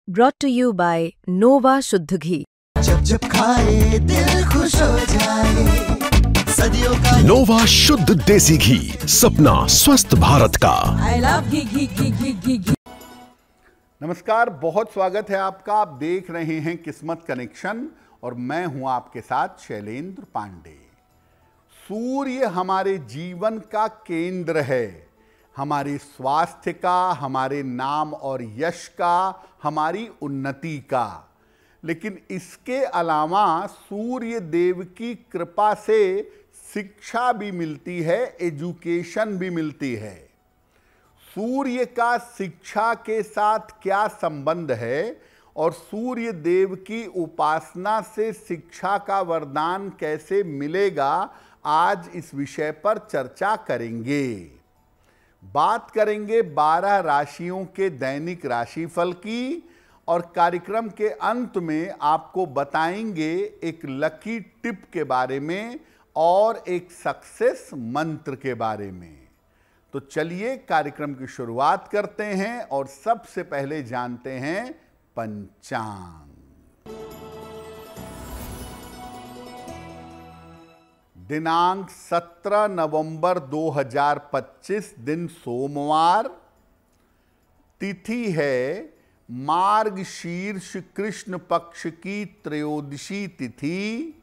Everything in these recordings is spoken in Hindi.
brought to you by Nova शुद्ध घी। जब जब खाए दिल खुश हो जाए, सदियों का नोवा शुद्ध देसी घी, सपना स्वस्थ भारत का। I love घी। नमस्कार, बहुत स्वागत है आपका। आप देख रहे हैं किस्मत कनेक्शन और मैं हूं आपके साथ शैलेंद्र पांडे। सूर्य हमारे जीवन का केंद्र है, हमारे स्वास्थ्य का, हमारे नाम और यश का, हमारी उन्नति का। लेकिन इसके अलावा सूर्य देव की कृपा से शिक्षा भी मिलती है, एजुकेशन भी मिलती है। सूर्य का शिक्षा के साथ क्या संबंध है और सूर्य देव की उपासना से शिक्षा का वरदान कैसे मिलेगा, आज इस विषय पर चर्चा करेंगे। बात करेंगे 12 राशियों के दैनिक राशिफल की और कार्यक्रम के अंत में आपको बताएंगे एक लकी टिप के बारे में और एक सक्सेस मंत्र के बारे में। तो चलिए कार्यक्रम की शुरुआत करते हैं और सबसे पहले जानते हैं पंचांग। दिनांक 17 नवंबर 2025, दिन सोमवार, तिथि है मार्गशीर्ष कृष्ण पक्ष की त्रयोदशी तिथि,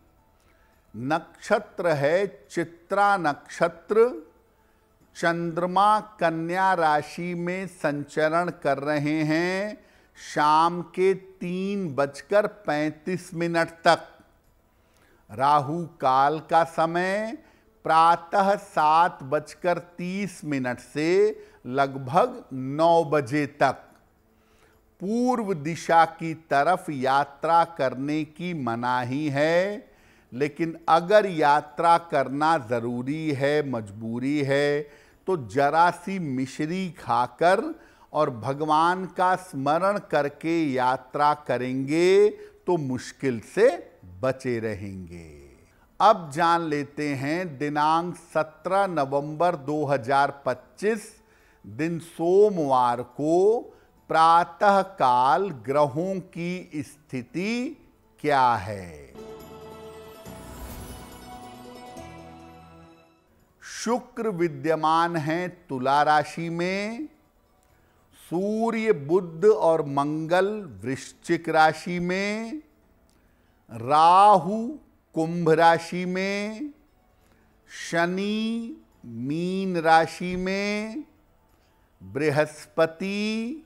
नक्षत्र है चित्रा नक्षत्र, चंद्रमा कन्या राशि में संचरण कर रहे हैं शाम के 3:35 तक। राहु काल का समय प्रातः 7:30 से लगभग 9 बजे तक। पूर्व दिशा की तरफ यात्रा करने की मनाही है, लेकिन अगर यात्रा करना ज़रूरी है, मजबूरी है, तो जरा सी मिश्री खाकर और भगवान का स्मरण करके यात्रा करेंगे तो मुश्किल से बचे रहेंगे। अब जान लेते हैं दिनांक 17 नवंबर 2025, दिन सोमवार को प्रातः काल ग्रहों की स्थिति क्या है। शुक्र विद्यमान है तुला राशि में, सूर्य बुध और मंगल वृश्चिक राशि में, राहु कुंभ राशि में, शनि मीन राशि में, बृहस्पति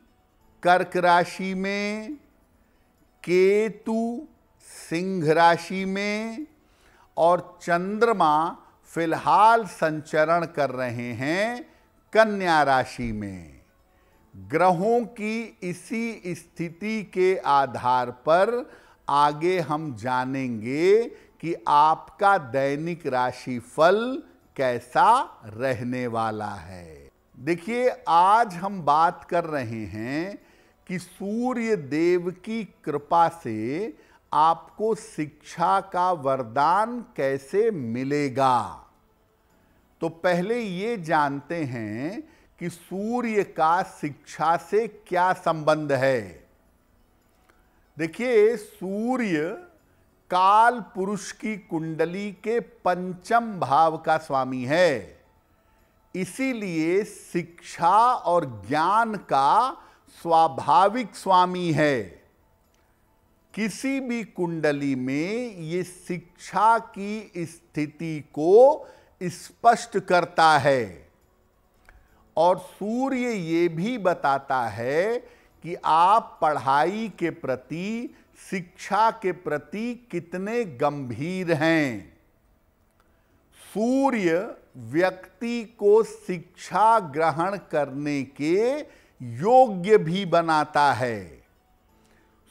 कर्क राशि में, केतु सिंह राशि में और चंद्रमा फिलहाल संचरण कर रहे हैं कन्या राशि में। ग्रहों की इसी स्थिति के आधार पर आगे हम जानेंगे कि आपका दैनिक राशिफल कैसा रहने वाला है। देखिए, आज हम बात कर रहे हैं कि सूर्य देव की कृपा से आपको शिक्षा का वरदान कैसे मिलेगा। तो पहले ये जानते हैं कि सूर्य का शिक्षा से क्या संबंध है। देखिए, सूर्य काल पुरुष की कुंडली के पंचम भाव का स्वामी है, इसीलिए शिक्षा और ज्ञान का स्वाभाविक स्वामी है। किसी भी कुंडली में ये शिक्षा की स्थिति को स्पष्ट करता है और सूर्य ये भी बताता है कि आप पढ़ाई के प्रति, शिक्षा के प्रति कितने गंभीर हैं। सूर्य व्यक्ति को शिक्षा ग्रहण करने के योग्य भी बनाता है।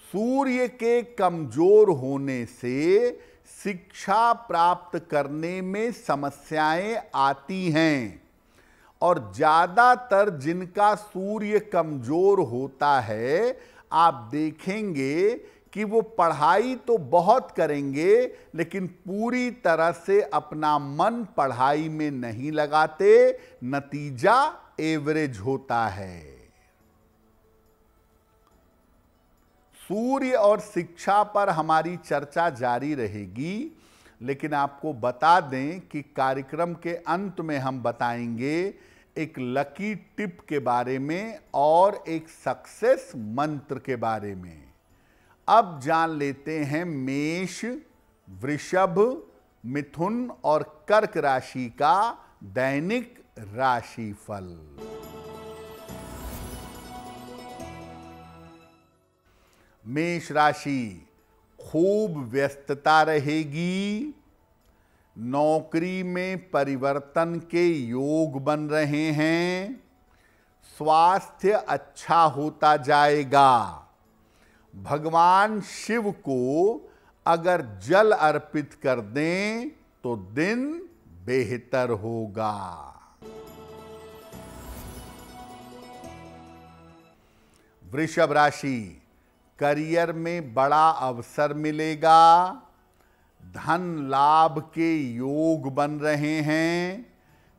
सूर्य के कमजोर होने से शिक्षा प्राप्त करने में समस्याएं आती हैं और ज़्यादातर जिनका सूर्य कमजोर होता है, आप देखेंगे कि वो पढ़ाई तो बहुत करेंगे लेकिन पूरी तरह से अपना मन पढ़ाई में नहीं लगाते, नतीजा एवरेज होता है। सूर्य और शिक्षा पर हमारी चर्चा जारी रहेगी, लेकिन आपको बता दें कि कार्यक्रम के अंत में हम बताएंगे एक लकी टिप के बारे में और एक सक्सेस मंत्र के बारे में। अब जान लेते हैं मेष, वृषभ, मिथुन और कर्क राशि का दैनिक राशिफल। मेष राशि, खूब व्यस्तता रहेगी। नौकरी में परिवर्तन के योग बन रहे हैं। स्वास्थ्य अच्छा होता जाएगा। भगवान शिव को अगर जल अर्पित कर दें तो दिन बेहतर होगा। वृषभ राशि, करियर में बड़ा अवसर मिलेगा। धन लाभ के योग बन रहे हैं।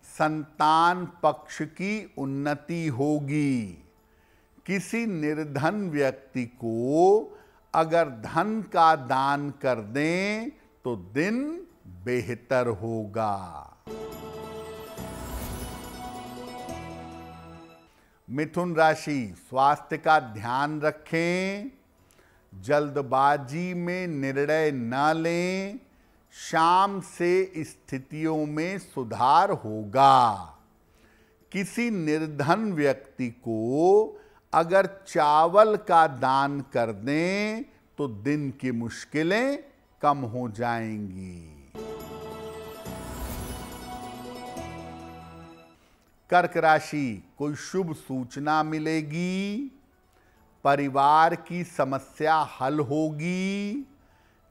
संतान पक्ष की उन्नति होगी। किसी निर्धन व्यक्ति को अगर धन का दान कर दें तो दिन बेहतर होगा। मिथुन राशि, स्वास्थ्य का ध्यान रखें। जल्दबाजी में निर्णय न लें। शाम से स्थितियों में सुधार होगा। किसी निर्धन व्यक्ति को अगर चावल का दान कर दें तो दिन की मुश्किलें कम हो जाएंगी। कर्क राशि, कोई शुभ सूचना मिलेगी। परिवार की समस्या हल होगी।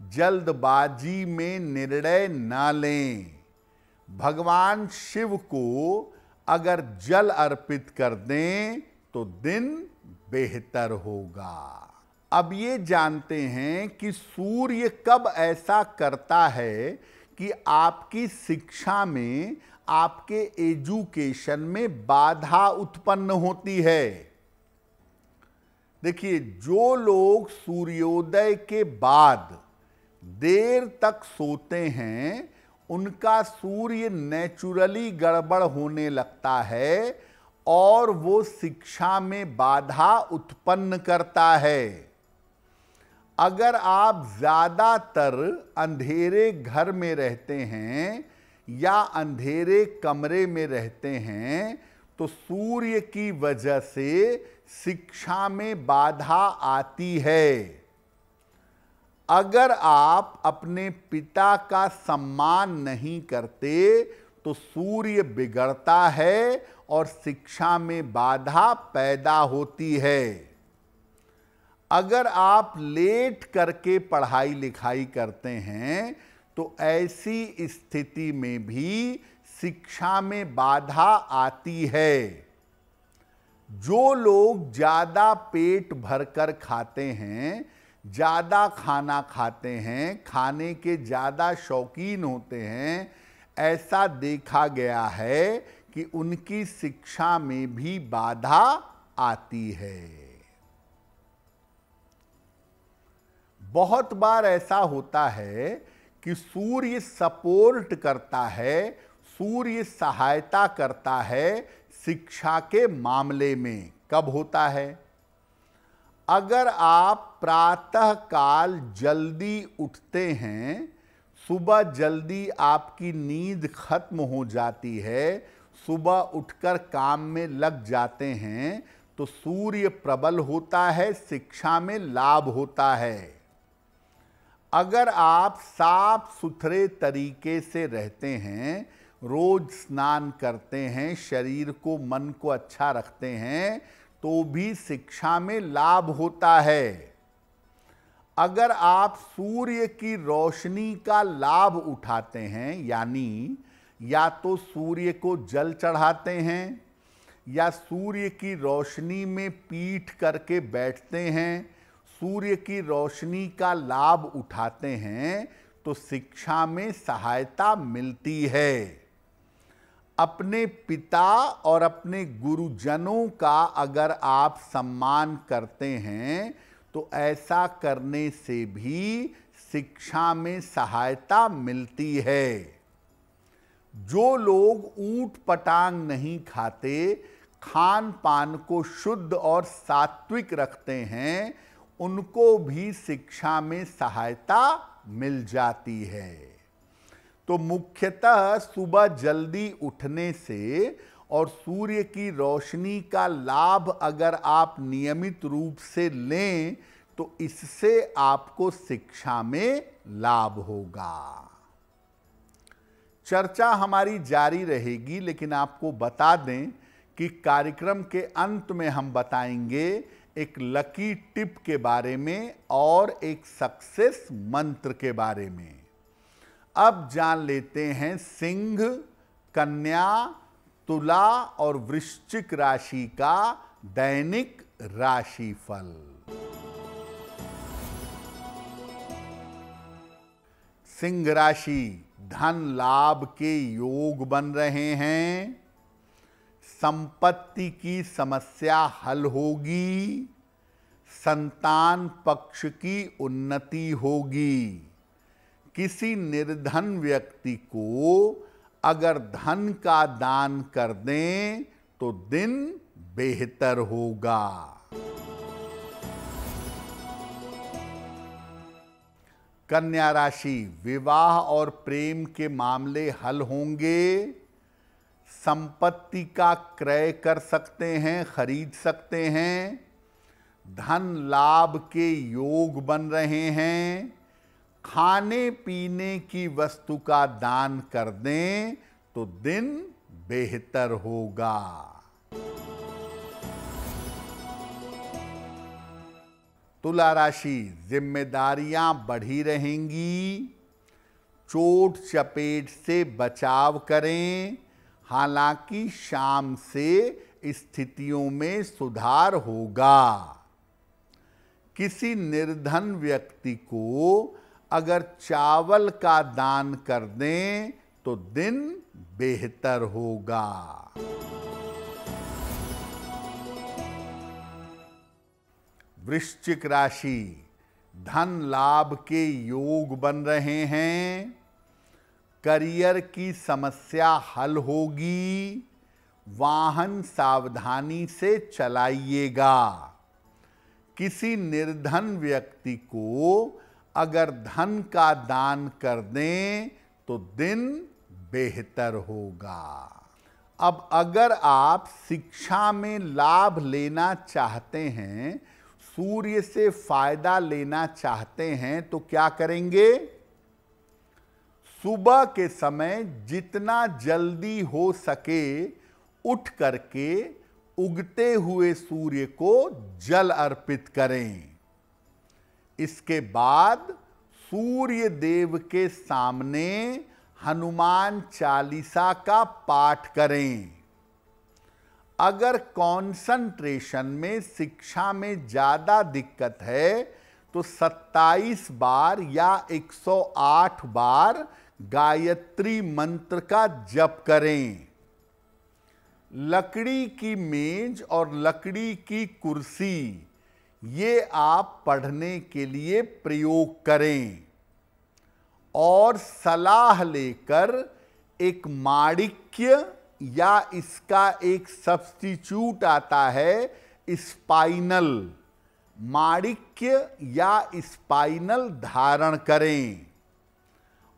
जल्दबाजी में निर्णय न लें। भगवान शिव को अगर जल अर्पित कर दें तो दिन बेहतर होगा। अब ये जानते हैं कि सूर्य कब ऐसा करता है कि आपकी शिक्षा में, आपके एजुकेशन में बाधा उत्पन्न होती है। देखिए, जो लोग सूर्योदय के बाद देर तक सोते हैं उनका सूर्य नेचुरली गड़बड़ होने लगता है और वो शिक्षा में बाधा उत्पन्न करता है। अगर आप ज्यादातर अंधेरे घर में रहते हैं या अंधेरे कमरे में रहते हैं तो सूर्य की वजह से शिक्षा में बाधा आती है। अगर आप अपने पिता का सम्मान नहीं करते तो सूर्य बिगड़ता है और शिक्षा में बाधा पैदा होती है। अगर आप लेट करके पढ़ाई लिखाई करते हैं तो ऐसी स्थिति में भी शिक्षा में बाधा आती है। जो लोग ज़्यादा पेट भरकर खाते हैं, ज़्यादा खाना खाते हैं, खाने के ज़्यादा शौकीन होते हैं, ऐसा देखा गया है कि उनकी शिक्षा में भी बाधा आती है। बहुत बार ऐसा होता है कि सूर्य सपोर्ट करता है, सूर्य सहायता करता है शिक्षा के मामले में। कब होता है? अगर आप प्रातः काल जल्दी उठते हैं, सुबह जल्दी आपकी नींद खत्म हो जाती है, सुबह उठकर काम में लग जाते हैं, तो सूर्य प्रबल होता है, शिक्षा में लाभ होता है। अगर आप साफ सुथरे तरीके से रहते हैं, रोज स्नान करते हैं, शरीर को, मन को अच्छा रखते हैं, तो भी शिक्षा में लाभ होता है। अगर आप सूर्य की रोशनी का लाभ उठाते हैं, यानी या तो सूर्य को जल चढ़ाते हैं या सूर्य की रोशनी में पीठ करके बैठते हैं, सूर्य की रोशनी का लाभ उठाते हैं, तो शिक्षा में सहायता मिलती है। अपने पिता और अपने गुरुजनों का अगर आप सम्मान करते हैं तो ऐसा करने से भी शिक्षा में सहायता मिलती है। जो लोग ऊट पटांग नहीं खाते, खान पान को शुद्ध और सात्विक रखते हैं, उनको भी शिक्षा में सहायता मिल जाती है। तो मुख्यतः सुबह जल्दी उठने से और सूर्य की रोशनी का लाभ अगर आप नियमित रूप से लें तो इससे आपको शिक्षा में लाभ होगा। चर्चा हमारी जारी रहेगी, लेकिन आपको बता दें कि कार्यक्रम के अंत में हम बताएंगे एक लकी टिप के बारे में और एक सक्सेस मंत्र के बारे में। अब जान लेते हैं सिंह, कन्या, तुला और वृश्चिक राशि का दैनिक राशिफल। सिंह राशि, धन लाभ के योग बन रहे हैं। संपत्ति की समस्या हल होगी। संतान पक्ष की उन्नति होगी। किसी निर्धन व्यक्ति को अगर धन का दान कर दें तो दिन बेहतर होगा। कन्या राशि, विवाह और प्रेम के मामले हल होंगे। संपत्ति का क्रय कर सकते हैं, खरीद सकते हैं। धन लाभ के योग बन रहे हैं। खाने पीने की वस्तु का दान कर दें तो दिन बेहतर होगा। तुला राशि, जिम्मेदारियां बढ़ी रहेंगी। चोट चपेट से बचाव करें। हालांकि शाम से स्थितियों में सुधार होगा। किसी निर्धन व्यक्ति को अगर चावल का दान कर दें तो दिन बेहतर होगा। वृश्चिक राशि, धन लाभ के योग बन रहे हैं। करियर की समस्या हल होगी। वाहन सावधानी से चलाइएगा। किसी निर्धन व्यक्ति को अगर धन का दान कर दें तो दिन बेहतर होगा। अब अगर आप शिक्षा में लाभ लेना चाहते हैं, सूर्य से फायदा लेना चाहते हैं, तो क्या करेंगे? सुबह के समय जितना जल्दी हो सके उठ करके उगते हुए सूर्य को जल अर्पित करें। इसके बाद सूर्य देव के सामने हनुमान चालीसा का पाठ करें। अगर कंसंट्रेशन में, शिक्षा में ज्यादा दिक्कत है तो 27 बार या 108 बार गायत्री मंत्र का जप करें। लकड़ी की मेज और लकड़ी की कुर्सी ये आप पढ़ने के लिए प्रयोग करें और सलाह लेकर एक माणिक्य या इसका एक सब्स्टिट्यूट आता है स्पाइनल, माणिक्य या स्पाइनल धारण करें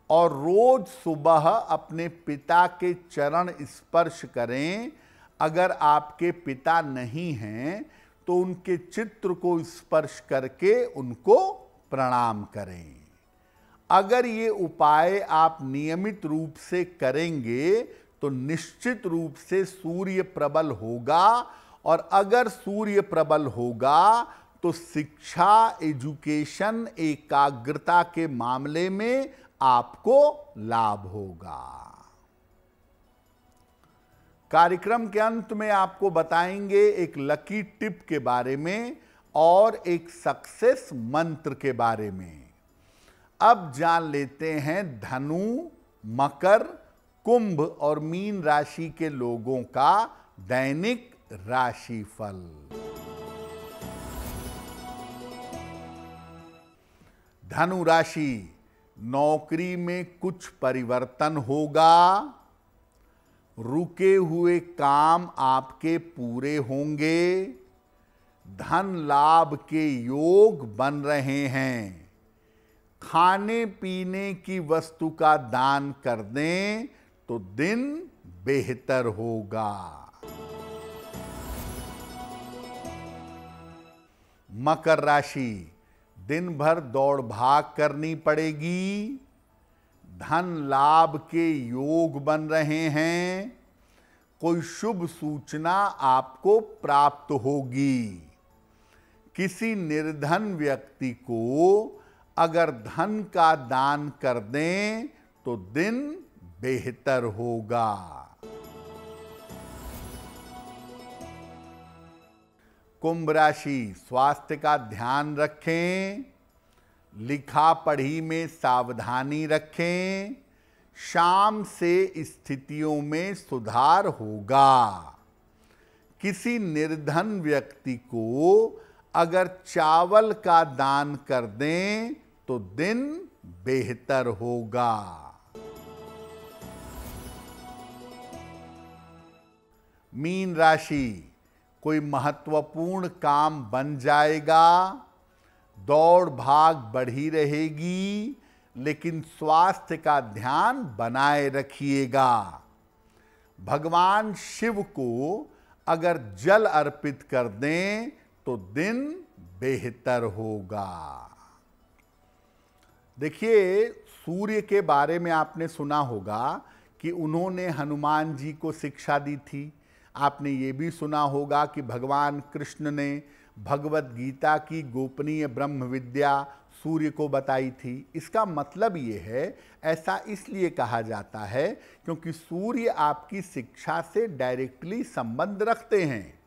और रोज सुबह अपने पिता के चरण स्पर्श करें। अगर आपके पिता नहीं हैं तो उनके चित्र को स्पर्श करके उनको प्रणाम करें। अगर ये उपाय आप नियमित रूप से करेंगे तो निश्चित रूप से सूर्य प्रबल होगा, और अगर सूर्य प्रबल होगा तो शिक्षा, एजुकेशन, एकाग्रता के मामले में आपको लाभ होगा। कार्यक्रम के अंत में आपको बताएंगे एक लकी टिप के बारे में और एक सक्सेस मंत्र के बारे में। अब जान लेते हैं धनु, मकर, कुंभ और मीन राशि के लोगों का दैनिक राशिफल। धनु राशि, नौकरी में कुछ परिवर्तन होगा। रुके हुए काम आपके पूरे होंगे। धन लाभ के योग बन रहे हैं। खाने पीने की वस्तु का दान कर दें तो दिन बेहतर होगा। मकर राशि, दिन भर दौड़ भाग करनी पड़ेगी। धन लाभ के योग बन रहे हैं। कोई शुभ सूचना आपको प्राप्त होगी। किसी निर्धन व्यक्ति को अगर धन का दान कर दें तो दिन बेहतर होगा। कुंभ राशि, स्वास्थ्य का ध्यान रखें। लिखा पढ़ी में सावधानी रखें। शाम से स्थितियों में सुधार होगा। किसी निर्धन व्यक्ति को अगर चावल का दान कर दें तो दिन बेहतर होगा। मीन राशि, कोई महत्वपूर्ण काम बन जाएगा। दौड़ भाग बढ़ी रहेगी, लेकिन स्वास्थ्य का ध्यान बनाए रखिएगा। भगवान शिव को अगर जल अर्पित कर दें तो दिन बेहतर होगा। देखिए, सूर्य के बारे में आपने सुना होगा कि उन्होंने हनुमान जी को शिक्षा दी थी। आपने ये भी सुना होगा कि भगवान कृष्ण ने भगवत गीता की गोपनीय ब्रह्म विद्या सूर्य को बताई थी। इसका मतलब ये है, ऐसा इसलिए कहा जाता है क्योंकि सूर्य आपकी शिक्षा से डायरेक्टली संबंध रखते हैं।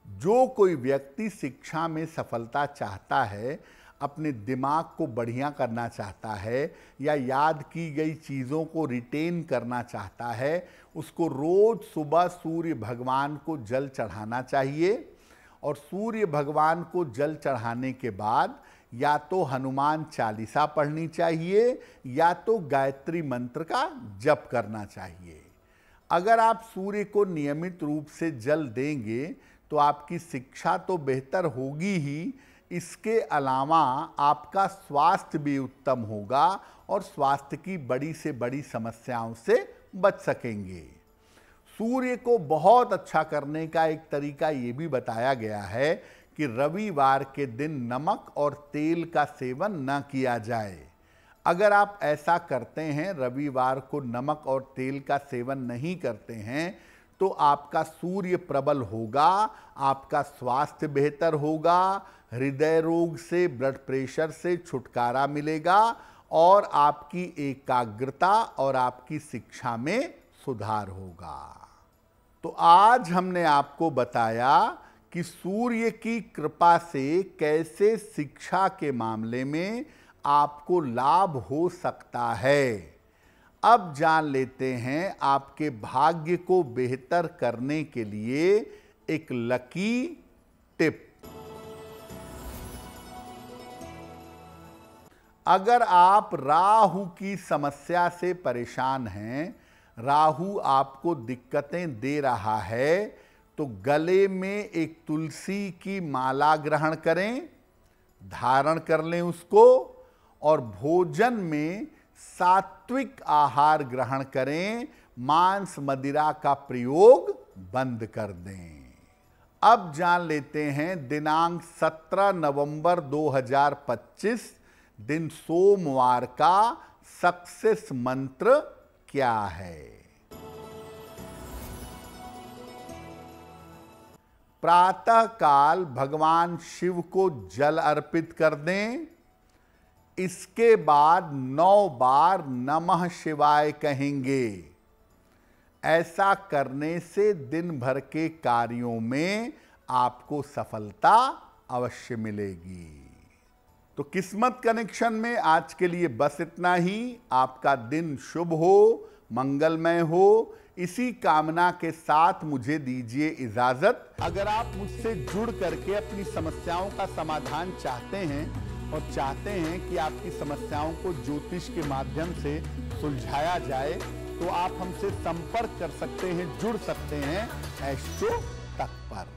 जो कोई व्यक्ति शिक्षा में सफलता चाहता है, अपने दिमाग को बढ़िया करना चाहता है या याद की गई चीज़ों को रिटेन करना चाहता है, उसको रोज सुबह सूर्य भगवान को जल चढ़ाना चाहिए। और सूर्य भगवान को जल चढ़ाने के बाद या तो हनुमान चालीसा पढ़नी चाहिए या तो गायत्री मंत्र का जप करना चाहिए। अगर आप सूर्य को नियमित रूप से जल देंगे तो आपकी शिक्षा तो बेहतर होगी ही, इसके अलावा आपका स्वास्थ्य भी उत्तम होगा और स्वास्थ्य की बड़ी से बड़ी समस्याओं से बच सकेंगे। सूर्य को बहुत अच्छा करने का एक तरीका ये भी बताया गया है कि रविवार के दिन नमक और तेल का सेवन न किया जाए। अगर आप ऐसा करते हैं, रविवार को नमक और तेल का सेवन नहीं करते हैं, तो आपका सूर्य प्रबल होगा, आपका स्वास्थ्य बेहतर होगा, हृदय रोग से, ब्लड प्रेशर से छुटकारा मिलेगा और आपकी एकाग्रता और आपकी शिक्षा में सुधार होगा। तो आज हमने आपको बताया कि सूर्य की कृपा से कैसे शिक्षा के मामले में आपको लाभ हो सकता है। अब जान लेते हैं आपके भाग्य को बेहतर करने के लिए एक लकी टिप। अगर आप राहु की समस्या से परेशान हैं, राहु आपको दिक्कतें दे रहा है, तो गले में एक तुलसी की माला ग्रहण करें, धारण कर लें उसको और भोजन में सात्विक आहार ग्रहण करें, मांस मदिरा का प्रयोग बंद कर दें। अब जान लेते हैं दिनांक 17 नवंबर 2025 दिन सोमवार का सक्सेस मंत्र क्या है। प्रातः काल भगवान शिव को जल अर्पित कर दें। इसके बाद 9 बार नमः शिवाय कहेंगे। ऐसा करने से दिन भर के कार्यों में आपको सफलता अवश्य मिलेगी। तो किस्मत कनेक्शन में आज के लिए बस इतना ही। आपका दिन शुभ हो, मंगलमय हो, इसी कामना के साथ मुझे दीजिए इजाजत। अगर आप मुझसे जुड़ करके अपनी समस्याओं का समाधान चाहते हैं और चाहते हैं कि आपकी समस्याओं को ज्योतिष के माध्यम से सुलझाया जाए, तो आप हमसे संपर्क कर सकते हैं, जुड़ सकते हैं एस्ट्रो तक पर।